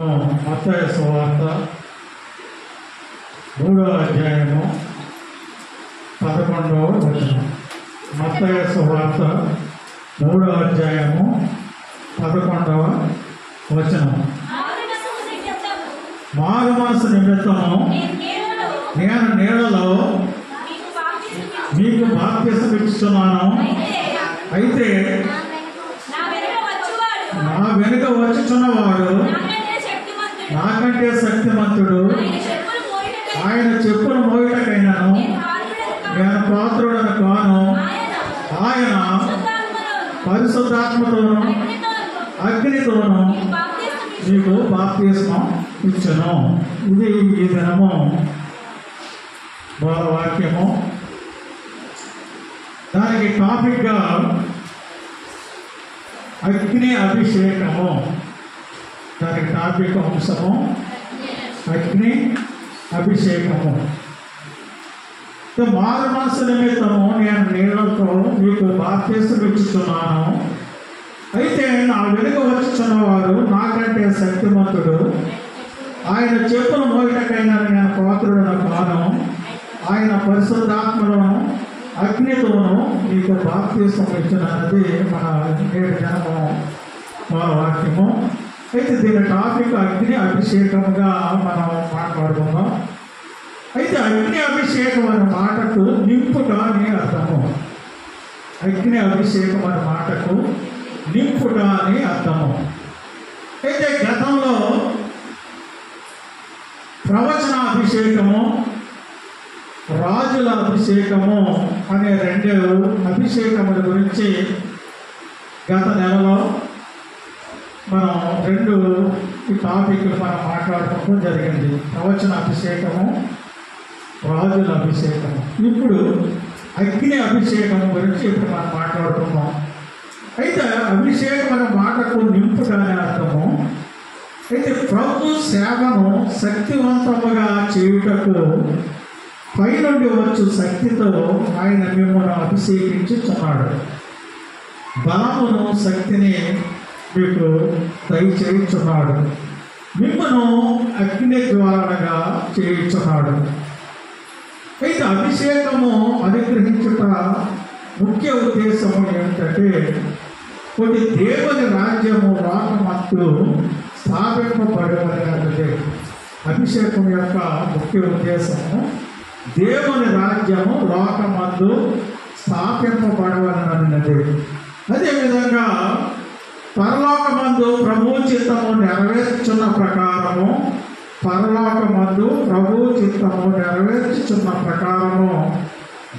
మత్తయి సువార్త 3వ అధ్యాయము 11వ వచనం. మత్తయి సువార్త 3వ అధ్యాయము 11వ వచనం. మారు మనసు నిమిత్తము నేను నీళ్లలో మీకు బాప్తిసం ఇస్తున్నాను, అయితే నా వెనుక వచ్చుచున్నవాడు నాకంటే శక్తిమంతుడు, ఆయన చెప్పులు మోయుటకైనాను నేను పాత్రుడను కాను. ఆయన పరిశుద్ధాత్మతోను అగ్నితోను మీకు బాప్తిస్మం ఇచ్చును. ఇది ఈ దినము వాక్యము. దానికి టాపిక్గా అగ్ని అభిషేకము. దానికి టాపిక్ అంశము అగ్ని అభిషేకము. మారు మనసు నిమిత్తము నేను నీళ్లతో మీకు బాప్తిసం ఇచ్చుచున్నాను, అయితే నా వెనుక వచ్చుచున్నవాడు నాకంటే శక్తిమంతుడు, ఆయన చెప్పులు మోయటకైనా నేను పాత్రుడను కాను. ఆయన పరిశుద్ధాత్మలను అగ్నితోనూ మీకు బాప్తిసం ఇచ్చునన్నది మన నేటి జనము మన వాక్యము. అయితే దీని టాపిక్ అగ్ని అభిషేకముగా మనం మాట్లాడుకుందాం. అయితే అగ్ని అభిషేకం అనే మాటకు నింపుట అని అర్థము. అగ్ని అభిషేకం అనే మాటకు నింపుట అని అర్థము. అయితే గతంలో ప్రవచన అభిషేకము, రాజుల అభిషేకము అనే 2 అభిషేకముల గురించి గత నెలలో మనం 2 టాపిక్లు మనం మాట్లాడుకోవడం జరిగింది. ప్రవచన అభిషేకము, రాజుల అభిషేకము. ఇప్పుడు అగ్ని అభిషేకం గురించి ఇప్పుడు మనం మాట్లాడుతున్నాం. అయితే అభిషేకం అనే మాటకు నింపుట అనే అర్థము. అయితే ప్రభు సేవను శక్తివంతముగా చేయుటకు పైనుండి వచ్చు శక్తితో ఆయన మిమ్మల్ని అభిషేకించుచున్నాడు. బలమును శక్తిని మీకు దయచేయుచున్నాడు, మిమ్మను అగ్ని ద్వారాగా చేయుచున్నాడు. అయితే అభిషేకము అనుగ్రహించుట ముఖ్య ఉద్దేశము ఏమిటంటే, కొన్ని దేవుని రాజ్యము లోకమందు స్థాపింపబడవలెనన్నదే అభిషేకం యొక్క ముఖ్య ఉద్దేశము. దేవుని రాజ్యము లోకమందు స్థాపింపబడవలెనన్నది. అదేవిధంగా పరలోకమందు ప్రభు చిత్తము నెరవేర్చున్న ప్రకారము, పరలోకమందు ప్రభు చిత్తము నెరవేర్చుచున్న ప్రకారము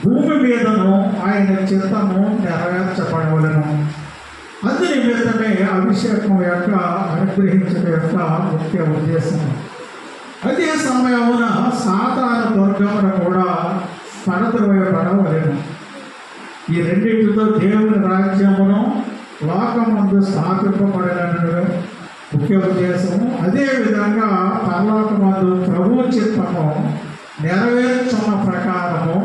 భూమి మీదను ఆయన చిత్తము నెరవేర్చబడవలెను. అందు నిమిత్తమే అభిషేకం యొక్క అనుగ్రహించడం యొక్క ముఖ్య ఉద్దేశం. అదే సమయమున సాతాను దుర్గమున కూడా పడద్రోయబడవలెను. ఈ రెండింటితో దేవుని రాజ్యమును లోకమందు స్థాపింపబడనని ముఖ్య ఉద్దేశము. అదేవిధంగా పరలోకమందు ప్రభు చిత్తము నెరవేర్చున్న ప్రకారము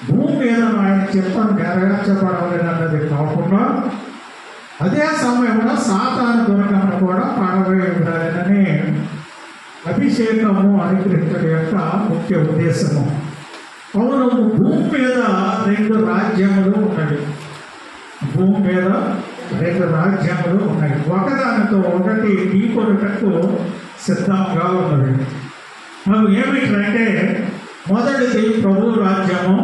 భూమి మీద ఆయన చిత్తం నెరవేర్చబడవలెనన్నది కాకుండా, అదే సమయంలో సాతాను దుర్గమును కూడా పడవేయబడాలని అభిషేకము అనుగ్రహించడం యొక్క ముఖ్య ఉద్దేశము. అవును, భూమి మీద 2 రాజ్యములు ఉన్నవి. భూమి మీద 2 రాజ్యములు ఉన్నాయి. ఒకదానితో ఒకటి ఢీకొనుటకు సిద్ధంగా ఉన్నవి. అవి ఏమిటంటే, మొదటిది ప్రభు రాజ్యము,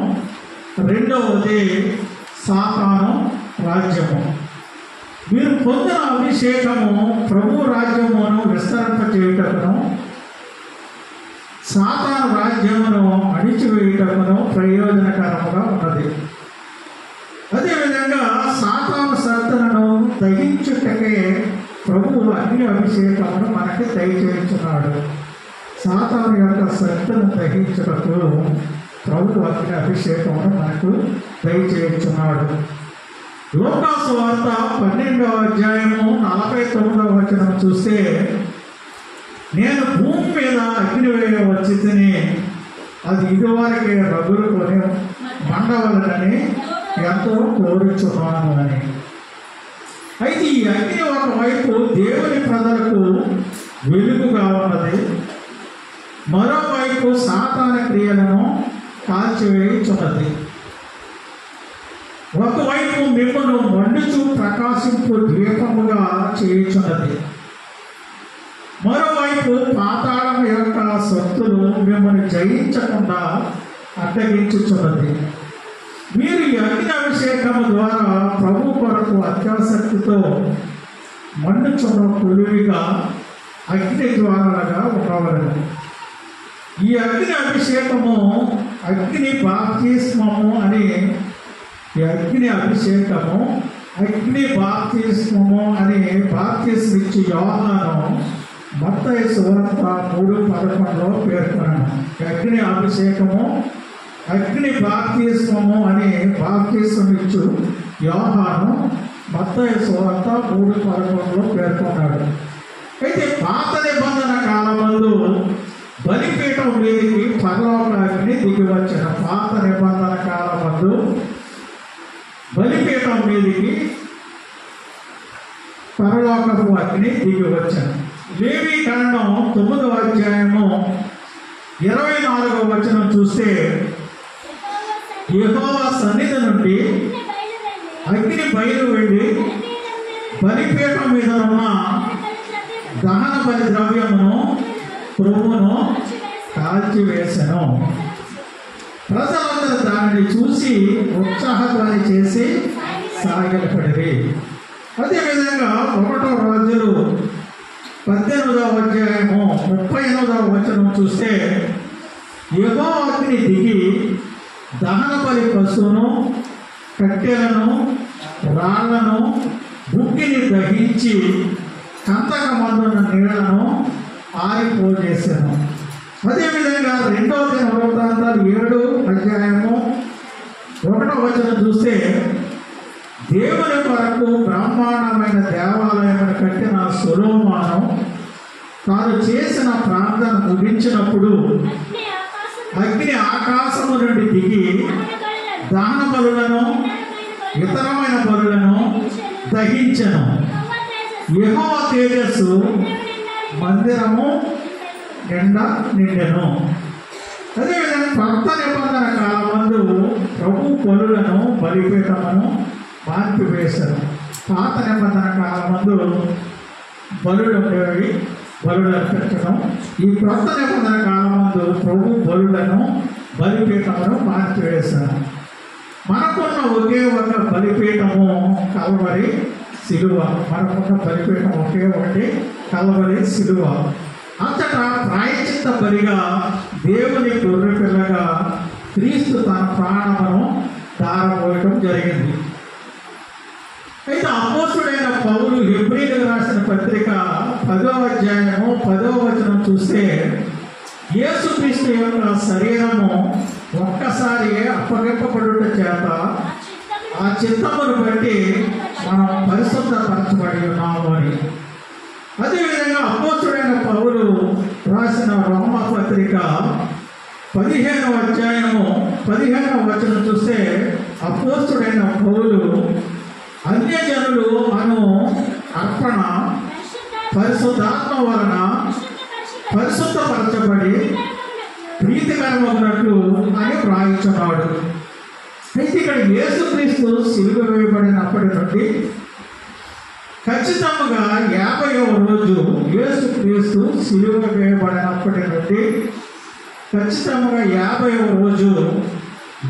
రెండవది సాతాను రాజ్యము. మీరు పొందిన అభిషేకము ప్రభు రాజ్యమును విస్తరింపచేయుటకును, సాతాను రాజ్యమును అణిచివేయుటకును ప్రయోజనకరముగా ఉన్నది. అదేవిధంగా సాతాను శక్తులను తగ్గించుటకే ప్రభువు అగ్ని అభిషేకమును మనకి దయచేస్తున్నాడు. సాతాను యొక్క శక్తులను తగ్గించుటకు ప్రభువు అగ్ని అభిషేకమును మనకు దయచేస్తున్నాడు. లూకాసు వార్త 12వ అధ్యాయము 49వ వచనం చూస్తే, నేను భూమి మీద అగ్ని వేయవచ్చి తిని అది ఇదివరకే రగులుకొని మండవలనని ఎంతో కోరుచున్నాను అని. అయితే ఈ అగ్ని ఒకవైపు దేవుని ప్రజలకు వెలుగుగా ఉన్నది, మరోవైపు సాతాన క్రియలను కాల్చివేయుచున్నది. ఒకవైపు మిమ్మల్ని మండుచు ప్రకాశింపు ద్వీపముగా చేయుచున్నది, మరోవైపు పాతాళం యొక్క శక్తులు మిమ్మల్ని జయించకుండా అడ్డగించుచున్నది. మీరు ఈ అగ్ని అభిషేకము ద్వారా ప్రభు కొరకు అత్యాసక్తితో మండుచున్న కొలువిగా అగ్ని ద్వారాలుగా ఉండవలను. ఈ అగ్ని అభిషేకము అగ్ని బాప్తిస్మము అని అగ్ని అభిషేకము అగ్ని బాప్తిస్మము అని బాప్తిస్మిచ్చి యోహాను మత్తయి సువార్త 3:11 పేర్కొన్నాను. అగ్ని అభిషేకము అగ్ని బాప్తిస్మము అని బాప్తిస్మిచ్చు యోహాను మత్తయి సువార్త 3:11 పేర్కొన్నాడు. అయితే పాత నిబంధన కాలమందు బలిపీఠం మీదకి పరలోక అగ్ని దిగి వచ్చిన పాత నిబంధన కాలమందు బలిపీఠం మీదకి పరలోకపు అగ్ని దిగి వచ్చాను. లేవి కాండం 9వ అధ్యాయము 24వ వచనం చూస్తే, యెహోవా సన్నిధి నుండి అగ్ని బయలు వెళ్ళి బలిపీఠం మీద ఉన్న దహన బలి ద్రవ్యమును క్రొవ్వును కాల్చివేసెను. ప్రజలందరూ దానిని చూసి ఉత్సాహధ్వని చేసి సాగిలపడిరి. అదేవిధంగా 1వ రాజులు 18వ అధ్యాయము 38వ వచనం చూస్తే, యెహోవా అగ్ని దిగి దహన బలి పశువును, కట్టెలను, రాళ్లను, బుక్కిని దహించి కంతకమందున్న నీళ్లను ఆరిపోజేశాను. అదేవిధంగా 2వ దినవృత్తాంతాలు 7వ అధ్యాయము 1వ వచనం చూస్తే, దేవుని కొరకు బ్రహ్మాండమైన దేవాలయమును కట్టిన సొలొమోను తాను చేసిన ప్రార్థన ముగించినప్పుడు అగ్ని ఆకాశము నుండి దిగి దహన బలులను, ఇతరమైన బలులను దహించెను. యెహోవా తేజస్సు మందిరము నిండా నిండెను. అదేవిధంగా కొత్త నిబంధన కాలమందు ప్రభు బలులను, బలిపీఠమును మార్పివేశారు. పాత నిబంధన కాలమందు బలులు ఉండేవి, బలులు అర్పించడం. ఈ కొత్త నిబంధన కాలమందు ప్రభు బలులను, బలిపీఠమును మార్చివేశారు. మనకున్న ఒకే ఒక బలిపీఠము కల్వరి శిలువ. మనకున్న బలిపీఠం ఒకే ఒకటి కల్వరి శిలువ. అంతటా ప్రాయశ్చిత్త బలిగా దేవుని గొర్రె పిల్లగా క్రీస్తు తన ప్రాణమును ధారపోయడం జరిగింది. అయితే అపోస్తుడైన పౌలు హెబ్రీయులకు రాసిన పత్రిక 10వ అధ్యాయము 10వ వచనం చూస్తే, యేసుక్రీస్తు యొక్క శరీరము ఒక్కసారి అప్పగింపబడుట చేత ఆ చిత్తమును బట్టి మనం పరిశుద్ధపరచబడి ఉన్నాము అని. అదేవిధంగా అపోస్తుడైన పౌలు రాసిన రోమా పత్రిక 15వ అధ్యాయము 15వ వచనం చూస్తే, అపోస్తుడైన పౌలు అన్యజనులు అను అర్పణ పరిశుద్ధాత్మ వలన పరిశుద్ధపరచబడి ప్రీతికరమగునట్లు అని వ్రాయించున్నాడు. అయితే ఇక్కడ యేసుక్రీస్తు సిలువ వేయబడినప్పటి నుండి ఖచ్చితంగా 50వ రోజు, యేసుక్రీస్తు సిలువ వేయబడినప్పటి నుండి ఖచ్చితంగా 50వ రోజు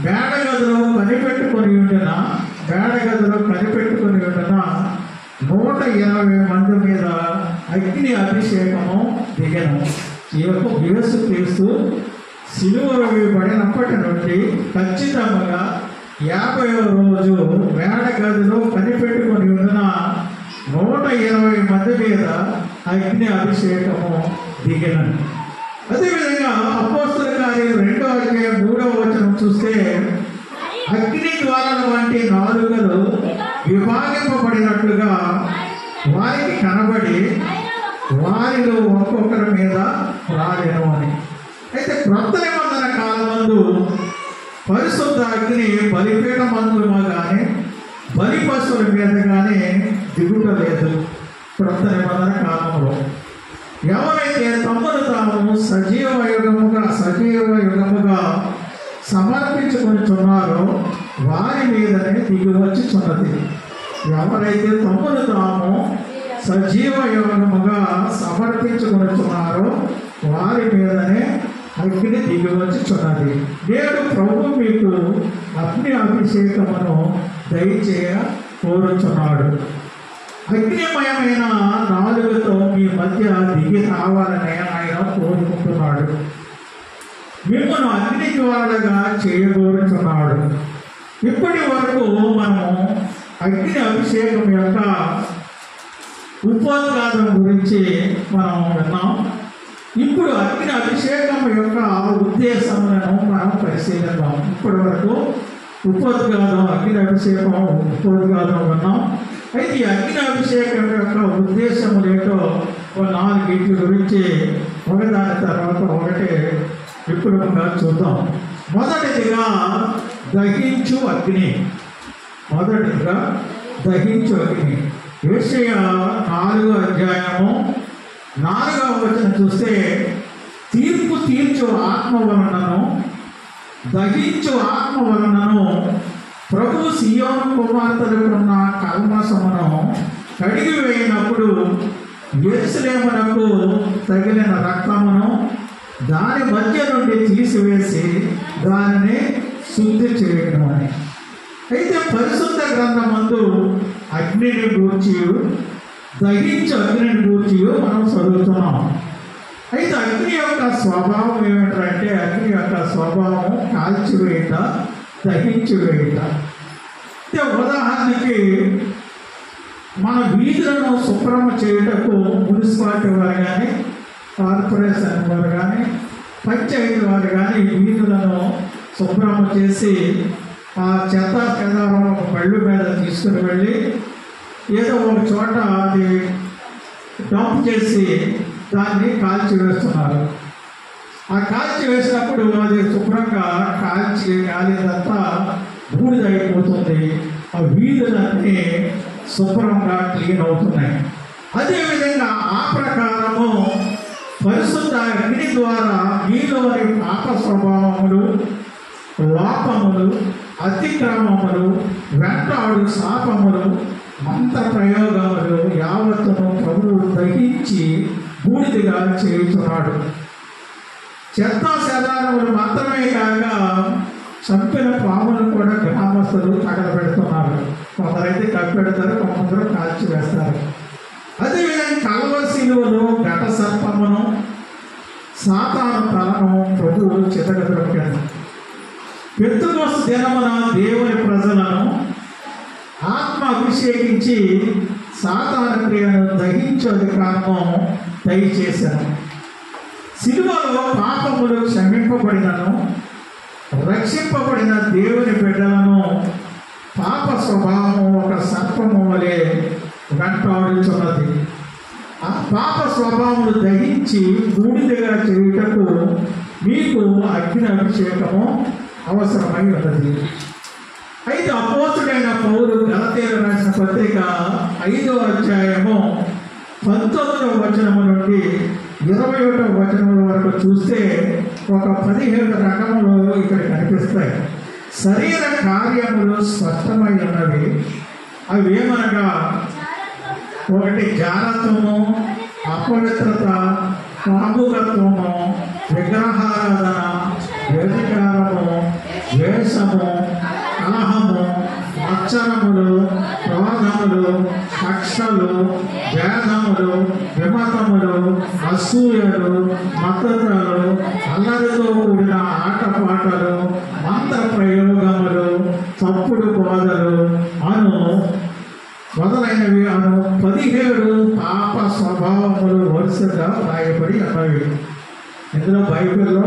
మేడగదిలో కనిపెట్టుకొని ఉండిన 120 మంది మీద అగ్ని అభిషేకము దిగను. యేసుక్రీస్తు సిలువ వేయబడినప్పటి నుండి ఖచ్చితంగా 50వ రోజు మేడగదిలో కనిపెట్టుకొని ఉన్న 120 మంది మీద అగ్ని అభిషేకము దిగను. అదేవిధంగా అపోస్తల కార్యాలు 2వ అధ్యాయం 3వ వచనం చూస్తే, అగ్ని ద్వారాల వంటి నాలుకలు విభాగింపబడినట్లుగా వారికి కనబడి వారిలో ఒక్కొక్కరి మీద రాలేను అని. అయితే క్రొత్త నిబంధన కాలమందు పరిశుద్ధ అగ్ని బలిపీఠమందుమా కానీ బలి పశువుల మీద కానీ దిగుట లేదు క్రొత్త నిబంధన కాలంలో. ఎవరైతే తమను తాము సజీవ యుగముగా సమర్పించుకొనిచున్నారో వారి మీదనే దిగి వచ్చుచున్నది. ఎవరైతే తమను తాము సజీవ యుగముగా సమర్పించుకొనిచున్నారో వారి మీదనే అగ్ని దిగి వచ్చుచున్నది. నేడు ప్రభు మీకు అగ్ని అభిషేకమును దయచేయ కోరుచున్నాడు. అగ్నిమయమైన నాలుగుతో మీ మధ్య దిగి రావాలని ఆయన కోరుకుంటున్నాడు. మిమ్మల్ని అగ్ని జ్వాలగా చేయగోరుచున్నాడు. ఇప్పటి వరకు మనము అగ్ని అభిషేకం యొక్క ఉపోద్ఘాతం గురించి మనం విన్నాం. ఇప్పుడు అగ్ని అభిషేకం యొక్క ఉద్దేశములను మనం పరిశీలిద్దాం. ఇప్పటి వరకు అగ్ని అభిషేకం ఉపోద్ఘాతం విన్నాం. అయితే ఈ అగ్ని అభిషేకం యొక్క ఉద్దేశం ఏంటో నాలుగింటి గురించి ఒకదాని తర్వాత ఒకటి విపులంగా చూద్దాం. మొదటిదిగా దహించు అగ్ని. యెషయా 4వ అధ్యాయము 4వ వచనం చూస్తే, తీర్పు తీర్చు ఆత్మ వలనను దహించు ఆత్మ వలనను ప్రభు సియోను కుమార్తెలకున్న కల్మషమును కడిగి వేయినప్పుడు యెరూషలేమునకు తగిలిన రక్తమును దాని మధ్య నుండి తీసివేసి దానిని శుద్ధి చేయడం అని. అయితే పరిశుద్ధ గ్రంథమందు అగ్నిని గూర్చి దహించు అగ్నిని గూర్చి మనం చదువుతున్నాం. అయితే అగ్ని యొక్క స్వభావం ఏమిటంటే, అగ్ని యొక్క స్వభావం కాల్చివేయట, దహించివేయట. అయితే ఉదాహరణకి మన వీధులను శుభ్రం చేయుటకు మున్సిపాలిటీ వారు కానీ, కార్పొరేషన్ వారు కానీ, పంచాయతీ వారు కానీ వీధులను శుభ్రం చేసి ఆ చెత్త చెదారం ఒక బళ్ళు మీద తీసుకుని వెళ్ళి ఏదో ఒక చోట అది డంప్ చేసి దాన్ని కాల్చి వేస్తున్నారు. ఆ కాల్చి వేసినప్పుడు అది శుభ్రంగా కాలిదంతా బూడిదైపోతుంది. ఆ వీధులన్నీ శుభ్రంగా క్లీన్ అవుతున్నాయి. అదేవిధంగా ఆ ప్రకారము పరిశుద్ధ అగ్ని ద్వారా మీలోని పాప స్వభావములు, లోపములు, అతిక్రమములు, వెంటాడు శాపములు, మంత్ర ప్రయోగములు యావత్తును ప్రభువు దహించి బూడిదిగా చేయుచున్నాడు. చెత్త చెదారములు మాత్రమే కాక చంపిన పాములను కూడా గ్రామస్తులు తగలబెడుతున్నారు. కొందరైతే కప్పెడతారు, కొందరు కాల్చి వేస్తారు. అదేవిధంగా కల్వరి శిలువను, ఘట సర్పమును, సాతాను తలను ప్రభువు చితగదొక్కాడు. పెంతెకొస్తు దినమున దేవుని ప్రజలను ఆత్మ అభిషేకించి సాతాను క్రియను దహించే అధికారము దయచేశాను. సిలువలో పాపములు క్షమింపబడినను రక్షింపబడిన దేవుని బిడ్డలను పాప స్వభావము ఒక సర్పము వలె వెంటాడుచున్నది. ఆ పాప స్వభావములు దహించి బూడిదగా చేయుటకు మీకు అగ్ని అభిషేకము అవసరమై ఉన్నది. అయితే అపోస్తుడైన పౌలు గలతీయులకు రాసిన పత్రిక 5వ అధ్యాయము 19వ వచనము నుండి 21వ వచనముల వరకు చూస్తే ఒక 17 రకములు ఇక్కడ కనిపిస్తాయి. శరీర కార్యములు స్పష్టమై ఉన్నవి. అవి ఏమనగా, ఒకటి జారత్వము, అపవిత్రత, కాముకత్వము, విగ్రహారాధన, వ్యభిచారము, ద్వేషము, కలహము, మత్సరములు, క్రోధములు, కక్షలు, భేదములు, విమతములు, అసూయలు, మద్దతులు, అల్లరితో కూడిన ఆటపాటలు, మంత్ర ప్రయోగములు, తప్పుడు బోధలు మొదలైనవి 17 పాప స్వభావములు వరుసగా రాయబడి ఉన్నవి. ఇందులో బైబిల్లో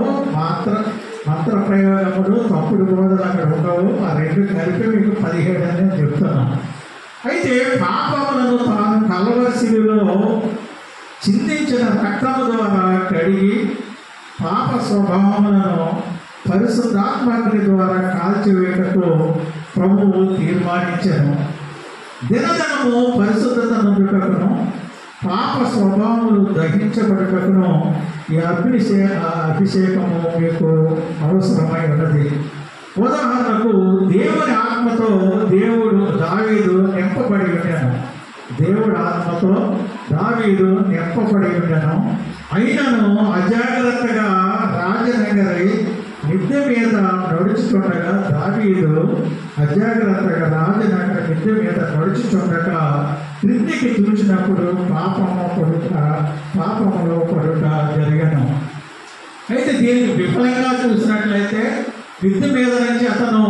మంత్ర ప్రయోగములు, తప్పుడు బోధలు అక్కడ ఉండవు. ఆ రెండు కలిపి మీకు 17 అని చెప్తున్నాను. అయితే పాపములను తాను కల్వరి శిలువలో చిందించిన రక్తము ద్వారా కడిగి పాప స్వభావములను పరిశుద్ధాత్మగ్ని ద్వారా కాల్చివేయటకు ప్రభువు తీర్మానించాను. దినదినము పరిశుద్ధత నొందుటకును పాప స్వభావములు దహించబడటకును ఈ అభిషేకము మీకు అవసరమై ఉన్నది. ఉదాహరణకు దేవుని ఆత్మతో దావీదు నింపబడి ఉండెను. దేవుడి ఆత్మతో దావీదు నింపబడి ఉండెను. అయినను అజాగ్రత్తగా రాజనగరి మిద్దె మీద నడుచుచుండగా దావీదు అజాగ్రత్తగా రాజనగర మిద్దె మీద నడుచుచుండగా క్రిందికి చూసినప్పుడు పాపములో పడుట జరిగను. అయితే దీనికి విఫలంగా చూసినట్లయితే మిద్దె మీద నుంచి అతను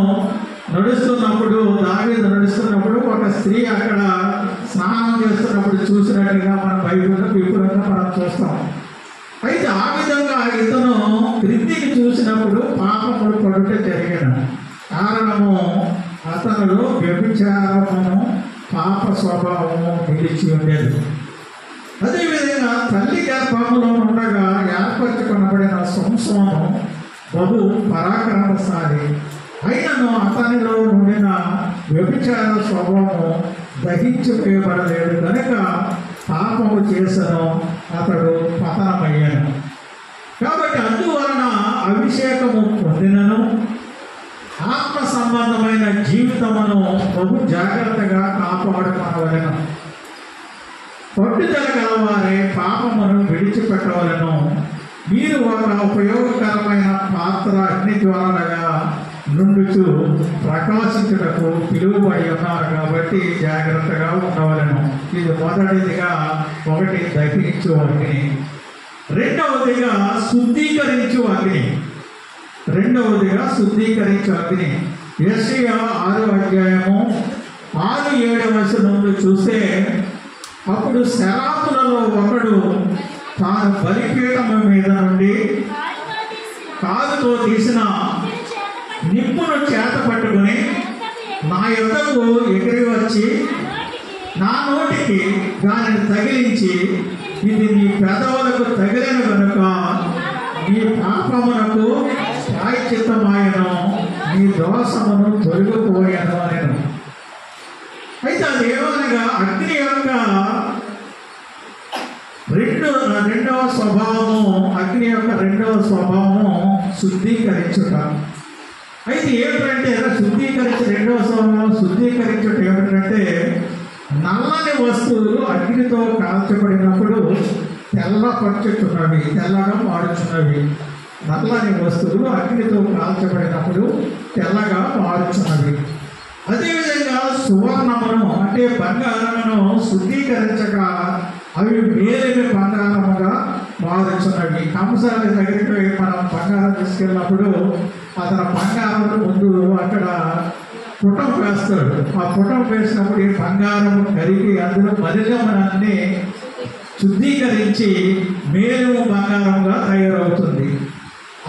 దావీదు నడుస్తున్నప్పుడు ఒక స్త్రీ అక్కడ స్నానం చేస్తున్నప్పుడు చూసినట్టుగా మనం బైబిల్లో విపులంగా మనం చూస్తాం. అయితే ఆ విధంగా ఇతను క్రిందికి చూసినప్పుడు పాపములు పడుట జరిగాను. కారణము అతనులో వ్యభిచారమును పాప స్వభావము నిలిచి ఉండేది. అదేవిధంగా తల్లి గర్భములో ఉండగా ఏర్పరచుకొనబడిన సంసోను బహు పరాక్రమశాలి. అయినను అతనిలో ఉండిన వ్యభిచార స్వభావము దహించివేయబడలేదు కనుక పాపము చేసను, అతడు పతనమయ్యాను. కాబట్టి అందువలన అభిషేకము పొందినను ఆత్మ సంబంధమైన జీవితమును బహు జాగ్రత్తగా కాపాడుకోవలను. పట్టుదల గలవారే పాపమును విడిచిపెట్టవలను. మీరు ఒక ఉపయోగకరమైన పాత్ర అగ్ని జ్వాలగా నుండుచు ప్రకాశించుటకు పిలువబడి ఉన్నారు కాబట్టి జాగ్రత్తగా ఉండవలను. ఇది మొదటిదిగా దహించు అగ్ని. రెండవదిగా శుద్ధీకరించు అగ్ని. యెషయా 6:6-7 నుండి చూస్తే, అప్పుడు శరాపులలో ఒకడు తాను బలిపీఠము మీద నుండి కాలుతో తీసిన నిప్పును చేత పట్టుకుని నా యొద్దకు ఎగిరి వచ్చి నా నోటికి దానిని తగిలించి, ఇది నీ పెదవులకు తగిలిన కనుక నీ పాపమునకు ప్రాయశ్చిత్తమాయను, నీ దోషమును తొలగిపోయాను అనెను. అయితే అది ఏమనగా అగ్ని యొక్క రెండవ స్వభావము శుద్ధీకరించుట. అయితే ఏమిటంటే శుద్ధీకరించుట ఏమిటంటే నల్లని వస్తువులు అగ్నితో కాల్చబడినప్పుడు తెల్లగా మారుచున్నవి. నల్లని వస్తువులు అగ్నితో కాల్చబడినప్పుడు తెల్లగా మారుచున్నవి. అదేవిధంగా సువర్ణమును అంటే బంగారమును శుద్ధీకరించగా అవి మేలిమి బంగారముగా మారుచున్నవి. కంసాల దగ్గరికి మనం బంగారం తీసుకెళ్ళినప్పుడు అతను బంగారం ముందు అక్కడ పుటం వేస్తాడు. ఆ పుటం వేసినప్పుడు ఈ బంగారం కరిగి అందులో మలినమనాన్ని శుద్ధీకరించి మేలిమి బంగారంగా తయారవుతుంది.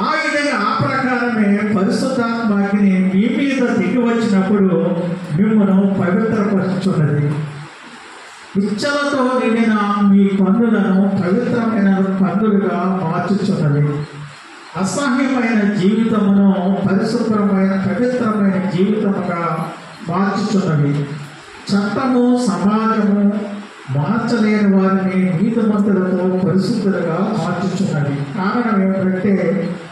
ఆ విధంగా ఆ ప్రకారమే పరిశుద్ధాత్మని మీ మీద దిగి వచ్చినప్పుడు మిమ్మల్ని పవిత్రపరుచున్నది. ఇచ్చలతో నిండిన మీ పన్నులను పవిత్రమైన పన్నులుగా మార్చుచున్నది. అసహ్యమైన జీవితమును పవిత్రమైన జీవితముగా మార్చుచున్నవి. చట్టము సమాజము మార్చలేని వారిని నీతిమంతులతో పరిశుద్ధులుగా మార్చుచున్నవి. కారణం ఏమిటంటే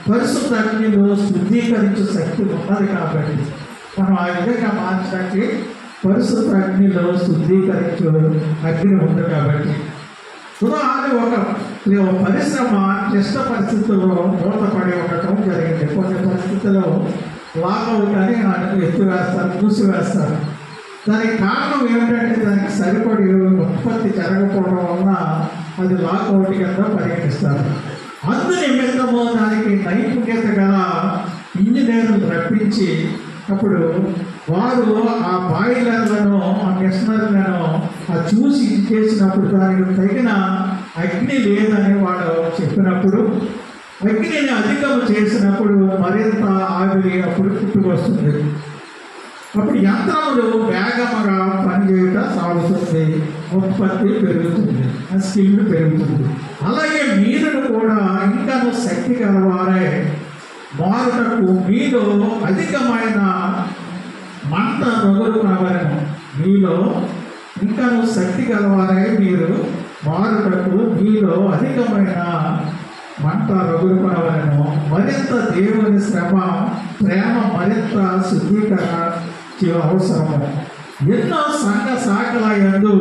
పరిశుద్ధ అగ్నిలో శుద్ధీకరించే శక్తి ఉన్నది కాబట్టి మనం ఆ విధంగా మార్చడానికి పరిశుద్ధ అగ్నిలో శుద్ధీకరించే అగ్ని ఉంది కాబట్టి. ఉదాహరణ ఒక పరిశ్రమ క్లిష్ట పరిస్థితుల్లో మూతపడి ఉండటం జరిగింది. కొన్ని పరిస్థితుల్లో లాకౌట్ అని మూసివేస్తారు. దానికి కారణం ఏమిటంటే దానికి సరిపడి ఉత్పత్తి జరగకపోవడం వలన అది లాకౌట్ కింద పరిగణిస్తారు. అందునిమిత్తము దానికి నైపుణ్యత గల ఇంజనీర్లు రప్పించి అప్పుడు వారు ఆ బాయిలర్లను ఆ మిషనరీలను చూసి చేసినప్పుడు దానికి తగిన అగ్ని లేదని వాడు చెప్పినప్పుడు అగ్నిని అధికము చేసినప్పుడు మరింత ఆవిరి అప్పుడు పుట్టుకొస్తుంది. అప్పుడు యంత్రములు వేగముగా పనిచేయట సాగుతుంది, ఉత్పత్తి పెరుగుతుంది, స్కిల్ పెరుగుతుంది. అలాగే మీరు కూడా ఇంకాను శక్తి గలవారే మారుటకు మీలో అధికమైన మంట రొగులు కావాలను. మీలో ఇంకాను శక్తి గలవారే మీరు మారుటకు మీలో అధికమైన మంట రగులుకొనవలెను. మరింత దేవుని శ్రమ ప్రేమ మరింత శుద్ధీకరణ అవసరము. ఎన్నో సంఘ శాఖల యందు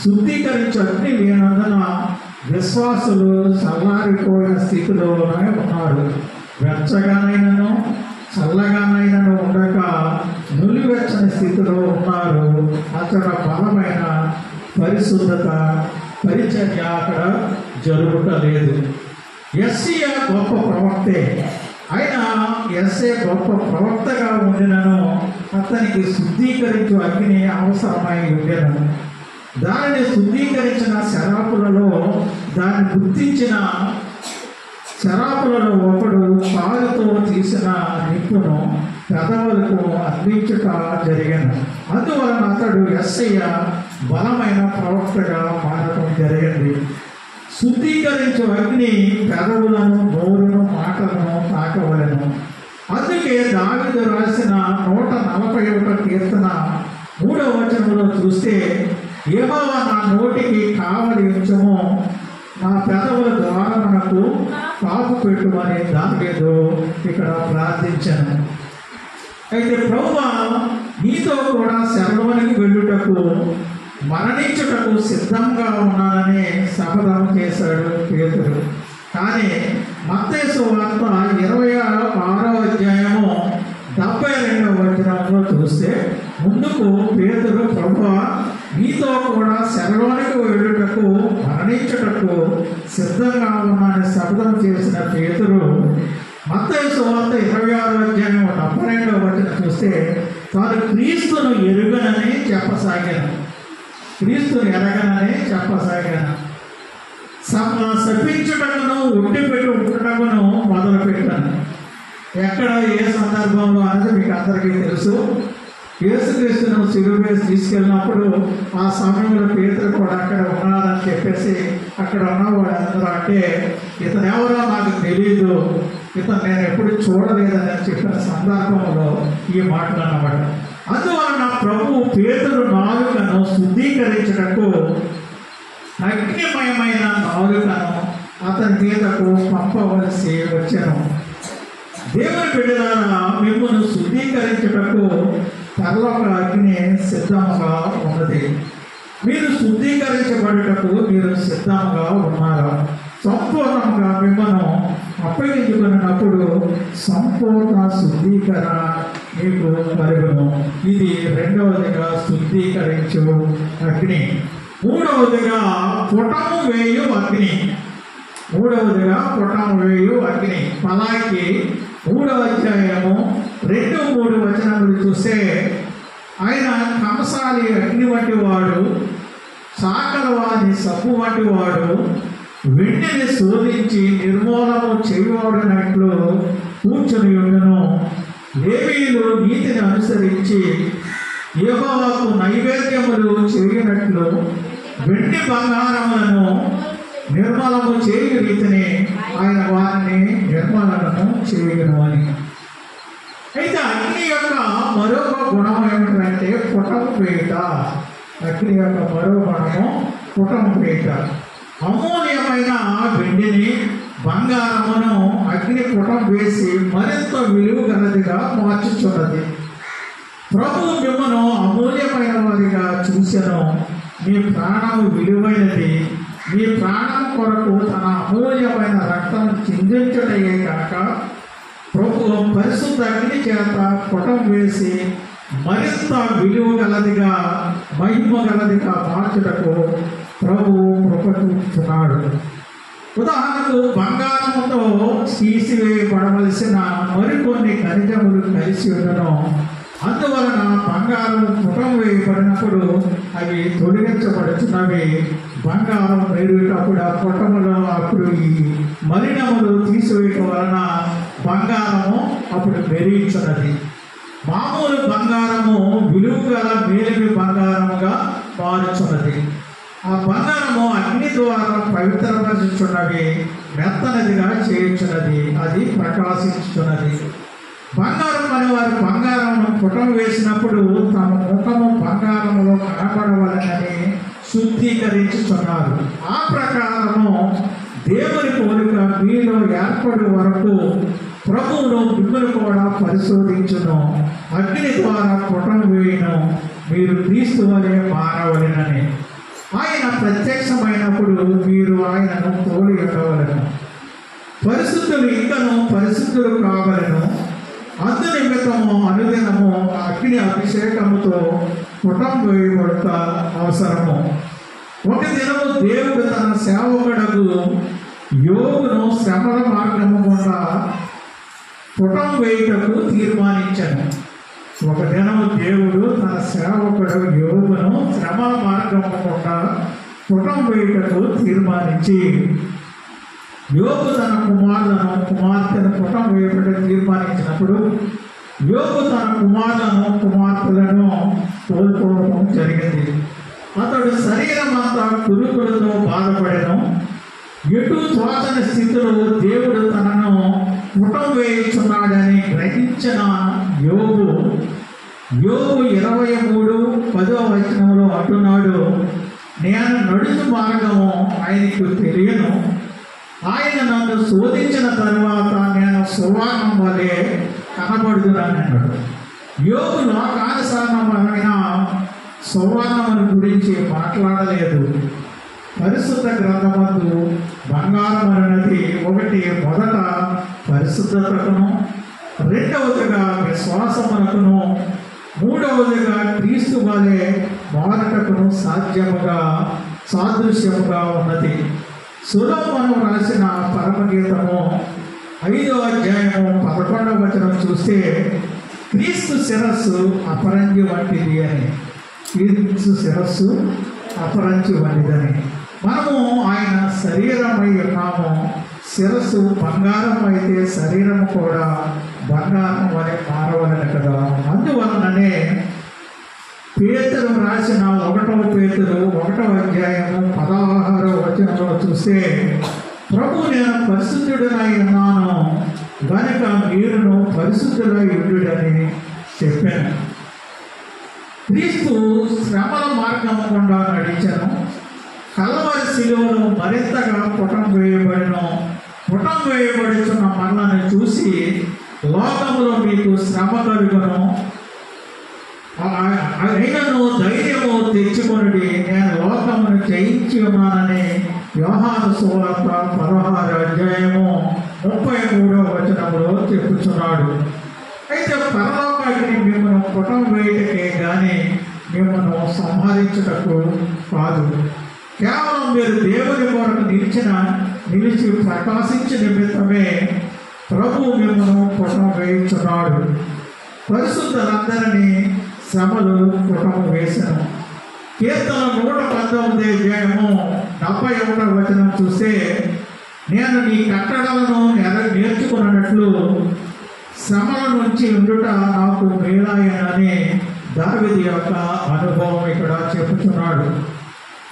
శుద్ధీకరించే అగ్ని లేనందున విశ్వాసులు చల్లారిపోయిన స్థితిలోనే ఉన్నారు. వెచ్చగానైనను చల్లగానైనను ఉండక నులివెచ్చని స్థితిలో ఉన్నారు. అక్కడ బలమైన పరిశుద్ధత పరిచర్య అక్కడ జరుగుటలేదు. యెషయా గొప్ప ప్రవక్తే అయినా యెషయా గొప్ప ప్రవక్తగా ఉండినను అతనికి శుద్ధీకరించు అగ్ని అవసరమై ఉండెను. దానిని శుద్ధీకరించిన శరాపులలో దాన్ని గుర్తించిన శరాపులలో ఒకడు కాలుతో తీసిన నిప్పును పెదవులకు అందించుట జరిగాను. అందువలన అతడు యెషయా బలమైన ప్రవక్తగా మారడం జరిగింది. శుద్ధీకరించే అగ్ని పెదవులను నోరును మాటలను తాకవలెను. అందుకే దావీదు రాసిన 141 కీర్తన 3వ వచనంలో చూస్తే, యెహోవా నా నోటికి కావలి ఉంచుము, నా పెదవుల ద్వారమునకు కాపు పెట్టుమని దావీదు ఇక్కడ ప్రార్థించాను. అయితే ప్రభువా నీతో కూడా శరణానికి వెళ్ళుటకు మరణించుటకు సిద్ధంగా ఉన్నానని శపథం చేశాడు పేతురు. కానీ మత్తయి సువార్త 26వ అధ్యాయము 72వ వచనంలో చూస్తే ముందుకు పేతురు ప్రభువా నీతో కూడా శరణానికి వెళ్ళుటకు మరణించుటకు సిద్ధంగా ఉన్నానని శపథం చేసిన పేతురు మత్తయి సువార్త 26వ అధ్యాయం 72వ వచనం చూస్తే తాను క్రీస్తును ఎరుగనని చెప్పసాగాను. క్రీస్తుని ఎరగనని చెప్పసాగాను. శపించుటకును ఒట్టిపెట్టి ఉండటకును మొదలుపెట్టాను. ఎక్కడ ఏ సందర్భంలో అనేది మీకు అందరికీ తెలుసు. యేసుక్రీస్తును సిలువ వేసి తీసుకెళ్ళినప్పుడు ఆ సమయంలో పేతురు కూడా అక్కడ ఉన్నారని చెప్పేసి అక్కడ ఉన్నవాడు అందరూ అంటే ఇతను ఎవరో నాకు తెలియదు, ఇతను నేను ఎప్పుడు చూడలేదని చెప్పిన సందర్భంలో ఈ మాటలు అన్నమాట. అందువలన ప్రభు పేతురు నాలుకను శుద్ధీకరించటకు అగ్నిమయమైన నాలుకను అతని మీదకు పంపవలసి వచ్చాను. దేవుని బిడ్డలారా మిమ్మల్ని శుద్ధీకరించుటకు పరలోక అగ్ని సిద్ధంగా ఉన్నది. మీరు శుద్ధీకరించబడుటకు మీరు సిద్ధంగా ఉన్నారా? సంపూర్ణంగా మిమ్మల్ని అప్పగించుకున్నప్పుడు సంపూర్ణ శుద్ధీకరణ మీకు కలుగును. ఇది రెండవదిగా శుద్ధీకరించు అగ్ని. మూడవదిగా పుటము వేయు అగ్ని. మలాకి 3వ అధ్యాయము 2-3 వచనములు చూస్తే ఆయన కంసాలి అగ్ని వంటి వాడు, సాకలవాని సబ్బు వంటి వాడు, వెండిని శోధించి నిర్మూలము చేయవాడినట్లు కూర్చుని ఉండను. లేవీయులు నీతిని అనుసరించి యెహోవాకు నైవేద్యములు చేయనట్లు వెండి బంగారములను నిర్మలము చేయు రీతిని ఆయన వారిని నిర్మలను చేయను అని. అయితే అగ్ని యొక్క మరొక గుణం ఏమిటంటే పుటము వేయుట. అగ్ని యొక్క మరో గుణము పుటము వేయుట. అమూల్యమైన వెండిని బంగారమును అగ్ని పుటం వేసి మరింత విలువ గలదిగా మార్చుచున్నది. ప్రభు మిమ్మను అమూల్యమైన వారిగా చూసెను. మీ ప్రాణం విలువైనది. మీ ప్రాణం కొరకు తన అమూల్యమైన రక్తం చిందించుటయే కాక ప్రభు పరిశుద్ధ అగ్ని చేత పుటం వేసి మరింత విలువ గలదిగా మహిమ గలదిగా మార్చుటకు ప్రభు కృప చూపుతున్నాడు. ఉదాహరణకు బంగారముతో తీసివేయబడవలసిన మరికొన్ని ఖనిజములు కలిసి ఉండడం. అందువలన బంగారం పుటం వేయబడినప్పుడు అవి తొలగించబడుతున్నవి. బంగారం వేరేటప్పుడు ఆ పుటములో అప్పుడు ఈ మలినములు తీసివేయడం వలన బంగారము అప్పుడు మెరుగుతున్నది. మామూలు బంగారము విలువ గల మేలిమి బంగారముగా మారుచున్నది. ఆ బంగారము అగ్ని ద్వారా పవిత్రపరచుచున్నవి, మెత్తనదిగా చేయుచున్నది, అది ప్రకాశించుచున్నది. బంగారం అనే వారు బంగారమును పుటం వేసినప్పుడు తమ ముఖము బంగారములో కనబడవలనని శుద్ధీకరించుతున్నారు. ఆ ప్రకారము దేవుని పోలిక మీలో ఏర్పడే వరకు ప్రభువును మిమ్మల్ని కూడా పరిశోధించును, అగ్ని ద్వారా పుటం వేయును, మీరు క్రీస్తు వలె మారవలెనని. ఆయన ప్రత్యక్షమైనప్పుడు మీరు ఆయనను పోలి ఉండవలను. పరిశుద్ధులు ఇంకను పరిశుద్ధులు కావలను. అందు నిమిత్తము అనుదినము అగ్ని అభిషేకముతో పుటం వేయబడుట అవసరము. ఒక దినము దేవుడు తన సేవకుడకు యోగును శ్రమల మార్గము గుండా పుటం వేయుటకు తీర్మానించాను. ఒక దినము దేవుడు తన సేవకుడు యోగును శ్రమల మార్గము గుండా పుటం వేయుటకు తీర్మానించి, యోగు తన కుమార్తెను పుటం వేయబడి తీర్మానించినప్పుడు యోగు తన కుమార్తెలను కోల్పోవడం జరిగింది. అతడు శరీరం అంతా కురుకులతో బాధపడను. ఎటు తోచని స్థితిలో దేవుడు తనను పుటం వేయుచున్నాడని గ్రహించిన యోగు 23:10 అంటున్నాడు, నేను నడుచు మార్గము ఆయనకు తెలియను. ఆయన నన్ను శోధించిన తరువాత నేను సువర్ణం వలె కనబడుతున్నానన్నాడు. యోగు లోకానుసారమైన సువర్ణమును గురించి మాట్లాడలేదు. పరిశుద్ధ గ్రంథమందు బంగారం అన్నది ఒకటి మొదట పరిశుద్ధతకును, రెండవదిగా విశ్వాసమునకును, మూడవదిగా క్రీస్తు వలె మారటకును సాదృశ్యముగా ఉన్నది. సొలొమోను రాసిన పరమగీతము 5వ అధ్యాయము 11వ వచనం చూస్తే క్రీస్తు శిరస్సు అపరంజి వంటిది అని, క్రీస్తు శిరస్సు అపరంజి వంటిదని. మనము ఆయన శరీరమై ఉన్నాము. శిరస్సు బంగారం అయితే శరీరం కూడా బంగారం వలె మారవలెను కదా. అందువలననే పేతురు రాసిన 1వ పేతురు 1వ అధ్యాయము 16వ వచనంలో చూస్తే, ప్రభు నేను పరిశుద్ధుడనై ఉన్నాను గనుక మీరును పరిశుద్ధులై ఉండుడని చెప్పాను. క్రీస్తు శ్రమల మార్గం గుండా నడిచాను. కల్వరి శిలువలో మరింతగా పుటం వేయబడుచున్న మనలను చూసి లోకములో మీకు శ్రమ కలుగును, అయినను ధైర్యము తెచ్చుకొనుడి, నేను లోకమును జయించి ఉన్నానని యోహాను సువార్త 16వ అధ్యాయము 33వ వచనంలో చెప్పుచున్నాడు. అయితే పరలోకాగ్ని మిమ్మల్ని పుటం వేయటకే కానీ మిమ్మల్ని సంహరించుటకు కాదు. కేవలం మీరు దేవుని కొరకు నిలిచి ప్రకాశించే నిమిత్తమే ప్రభు మిమ్మల్ని పుటం వేయించున్నాడు. పరిశుద్ధులందరినీ శ్రమలు పుటం వేశాను. కీర్తన 119 అధ్యాయము 71వ వచనం చూస్తే, నేను నీ కట్టడలను నేర్చుకున్నట్లు శ్రమల నుంచి ఉండుట నాకు మేలాయనని దావీదు యొక్క అనుభవం ఇక్కడ చెప్పుచున్నాడు.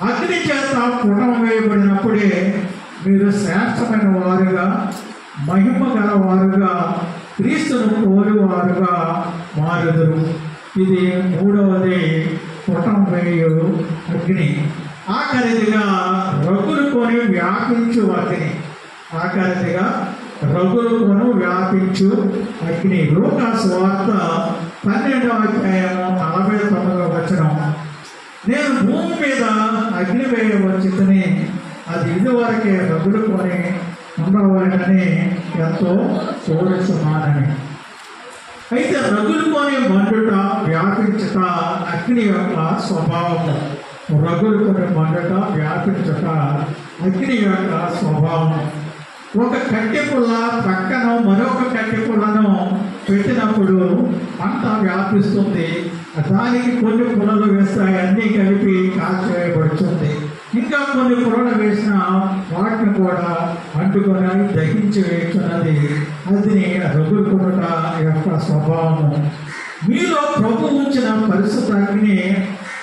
అగ్ని చేత పుటం వేయబడినప్పుడే మీరు శ్రేష్టమైన వారుగా, మహిమ గల వారుగా, క్రీస్తును కోరువారుగా మారుదురు. ఇది 3వది పుటం వేయు అగ్ని. ఆఖరిదిగా రగులు కొని వ్యాపించు అగ్ని. లూకా సువార్త 12వ అధ్యాయము 49వ వచనం, నేను భూమి మీద అగ్ని వేయవచ్చుని, అది ఇదివరకే రగులు కొని ఉండవాలని ఎంతో కోరుచున్నానని. అయితే రగులుకొని మండుట, వ్యాపించుట అగ్ని యొక్క స్వభావము. రగులుకొని మండుట, వ్యాపించుట అగ్ని యొక్క స్వభావం. ఒక కట్టె పుల్ల పక్కన మరొక కట్టె పుల్లను పెట్టినప్పుడు మంట వ్యాపిస్తుంది. దానికి కొన్ని పుల్లలు వేస్తాయి, అన్నీ కలిపి కాల్చివేయబడుతుంది. ఇంకా కొన్ని పుల్లలు వేసిన వాటిని కూడా అంటుకొని దహించి వేస్తున్నది. అది రగులుకొనుట యొక్క స్వభావము. మీలో ప్రభు ఉంచిన పరిశుద్ధ అగ్ని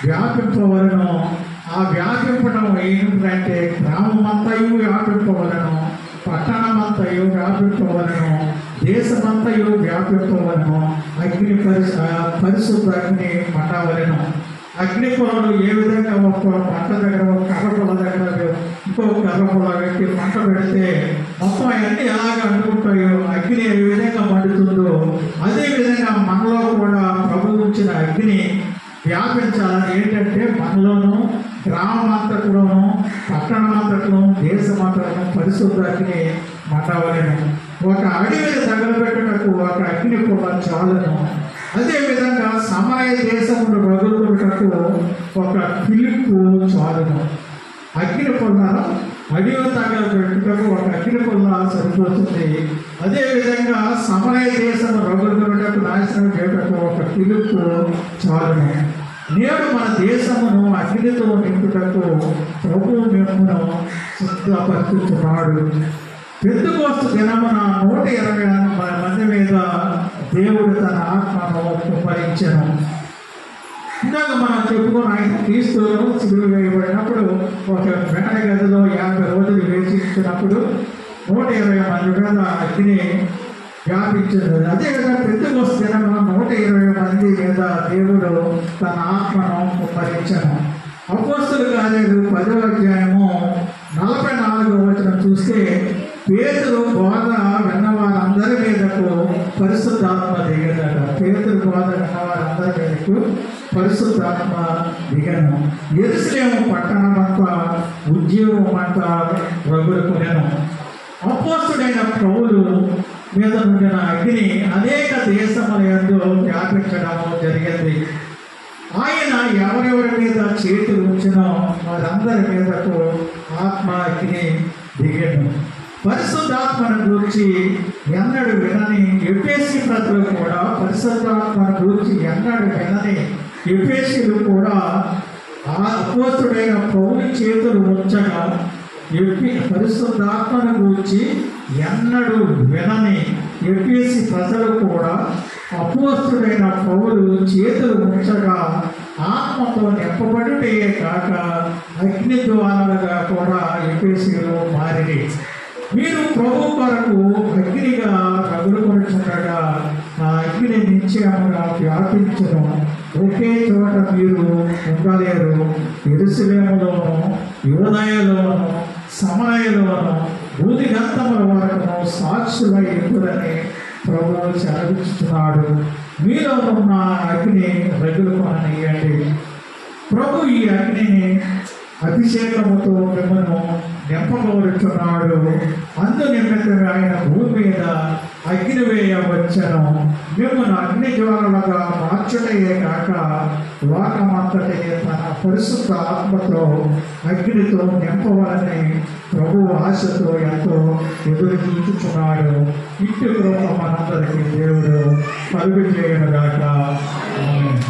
వ్యాపింపవలను. ఆ వ్యాపింపడం ఏంటంటే గ్రామమంతయు వ్యాపింపవలను, పట్టణమంతయు వ్యాపింపవలను, దేశమంతయు వ్యాపింపవలను. అగ్ని పరిశుద్ధ అగ్ని మండవలను. అగ్ని పొలాలు ఏ విధంగా ఒక పంట దగ్గర ఒక కర్ర పొల దగ్గర ఇంకో కర్ర పొల పెట్టి పంట పెడితే మొత్తం అవన్నీ ఎలాగ అంటుకుంటాయో, అగ్ని ఏ విధంగా మండుతుందో అదే విధంగా మనలో కూడా ప్రభు ఉంచిన అగ్ని వ్యాపించాలని ఏంటంటే మనలోను గ్రామమంతట్లోను పట్టణమంతట్లోను దేశమంతట్లోను పరిశుద్ధ అగ్ని మండవలను. ఒక అడవిని తగలబెట్టుటకు ఒక అగ్ని పొల చాలును. అదేవిధంగా సమరయ దేశమును రగులుటకు ఒక పిలుపు చాలును. అగ్ని పొల అడవి తగలబెట్టుటకు ఒక అగ్ని పొల సరిపోతుంది. అదేవిధంగా సమరయ దేశము రగులుటకు నాశనం చేయటకు ఒక పిలుపు చాలును. నేడు మన దేశమును అగ్నితో నింపుటకు ప్రభువు మిమ్మును సిద్ధపరుచుతున్నాడు. పెంతెకోస్తు దినమున 120 మంది మీద దేవుడు తన ఆత్మను కుమ్మరించెను. ఇందాక మనం చెప్పుకున్న ఆయన క్రీస్తు సిలువ వేయబడినప్పుడు ఒక వెంట గదిలో 50 రోజులు వేచించినప్పుడు 120 మంది మీద అగ్ని వ్యాపించింది. అదేవిధంగా పెంతెకోస్తు దినమున 120 మంది మీద దేవుడు తన ఆత్మను కుమ్మరించెను. అపోస్తలుల కార్యాలు 10వ అధ్యాయము 44వ వచనం చూస్తే, పేతురు బోధ విన్నవారందరి మీదకు పరిశుద్ధాత్మ దిగదట. పేతురు బోధ విన్నవారందరి మీదకు పరిశుద్ధాత్మ దిగను. యెరూషలేము పట్టణమంతా ఉద్యోగమంతా రగులుకొనెను. అపోస్తుడైన పౌలు మీద ఉండిన అగ్ని అనేక దేశముల యందు వ్యాపించడము జరిగింది. ఆయన ఎవరెవరి మీద చేతులు ఉంచినో వారందరి మీదకు ఆత్మ అగ్ని దిగను. పరిశుద్ధాత్మను గురించి ఎన్నడు వినని ఎఫెసీ ప్రజలు కూడా పరిశుద్ధాత్మను గురించి ఎన్నడు వినని ఎఫెసీలు కూడా అపోస్తుడైన పౌలు చేతులు ఉంచగా పరిశుద్ధాత్మను గురించి ఎన్నడు వినని ఎఫెసీ ప్రజలు కూడా అపోస్తుడైన పౌలు చేతులు ఉంచగా ఆత్మతో నింపబడుటే కాక అగ్ని ద్వారాలుగా కూడా ఎఫెసీలు మారిరి. మీరు ప్రభు కొరకు అగ్నిగా రగులుకొనుచుండగా ఆ అగ్ని నిశ్చయముగా వ్యాపించను. ఒకే చోట మీరు ఉండలేరు. యెరూషలేములోను యూదయలోను సమరయలోను భూదిగంతముల వరకును సాక్షులై ఉండురని ప్రభువు సెలవిస్తున్నాడు. మీలో ఉన్న అగ్ని రగులుకొననీయండి. ప్రభు ఈ అగ్నిని అభిషేకముతో మిమ్మల్ని నింపబోరుచున్నాడు. అందు నిమిత్తమే ఆయన భూమి మీద అగ్ని వేయవచ్చను. మిమ్మల్ని అగ్ని జ్వాలలుగా మార్చుటయే కాక లోకమంతటి తన పరిశుద్ధ ఆత్మతో అగ్నితో నింపవాలని ప్రభు ఆశతో ఎంతో ఎదురు చూచుచున్నాడు. ఇట్టి కృప మనందరికీ దేవుడు కలుగు చేయనుగాక. ఆమేన్.